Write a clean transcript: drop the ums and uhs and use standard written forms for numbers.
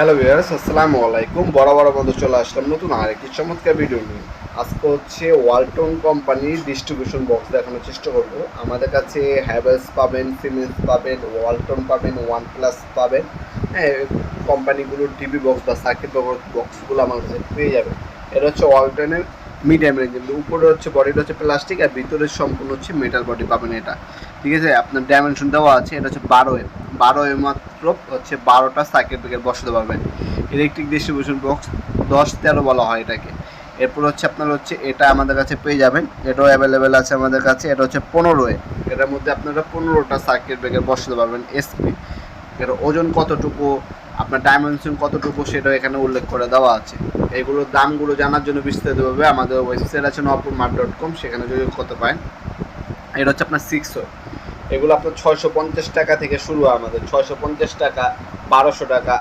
Hello viewers, আসসালামু আলাইকুম। বড় বন্ধু চলে আসলাম নতুন আরেকটি চমৎকার ভিডিও নিয়ে। আজকে হচ্ছে ওয়ালটন কোম্পানির ডিস্ট্রিবিউশন বক্স দেখানোর চেষ্টা করব। আমাদের কাছে হ্যাভেলস পাবেন, সিমেন্স পাবেন, ওয়ালটন পাবেন, ওয়ান প্লাস পাবেন। হ্যাঁ, কোম্পানিগুলোর টিভি বক্স বা সার্কিট বক্সগুলো আমার কাছে পেয়ে যাবেন। এটা হচ্ছে ওয়ালটনের মিডিয়াম রেঞ্জের, উপরে হচ্ছে বডিটা হচ্ছে প্লাস্টিক আর ভিতরে সম্পূর্ণ হচ্ছে মেটাল বডি পাবেন এটা। ঠিক আছে, আপনার ডাইমেনশন দেওয়া আছে। এটা হচ্ছে 12 এম মাত্র হচ্ছে 12টা সার্কিট ব্রেকার বসাতে পারবেন। ইলেকট্রিক ডিস্ট্রিবিউশন বক্স 10-13 বলা হয় এটাকে। এরপর হচ্ছে আপনার হচ্ছে এটা আমাদের কাছে পেয়ে যাবেন, এটাও অ্যাভেলেবেল আছে আমাদের কাছে। এটা হচ্ছে 15 এটার মধ্যে আপনারা 15টা সার্কিট ব্রেকার বসাতে পারবেন এসপি। এর ওজন কতটুকু, আপনার ডাইমেনশন কতটুকু সেটাও এখানে উল্লেখ করে দেওয়া আছে। এইগুলোর দামগুলো জানার জন্য বিস্তারিতভাবে আমাদের ওয়েবসাইট আছে nopurmart.com, সেখানে যোগাযোগ করতে পারেন। এটা হচ্ছে আপনার 6 এগুলো আপনার 650 টাকা থেকে শুরু হয় আমাদের, 650 টাকা, 1200 টাকা।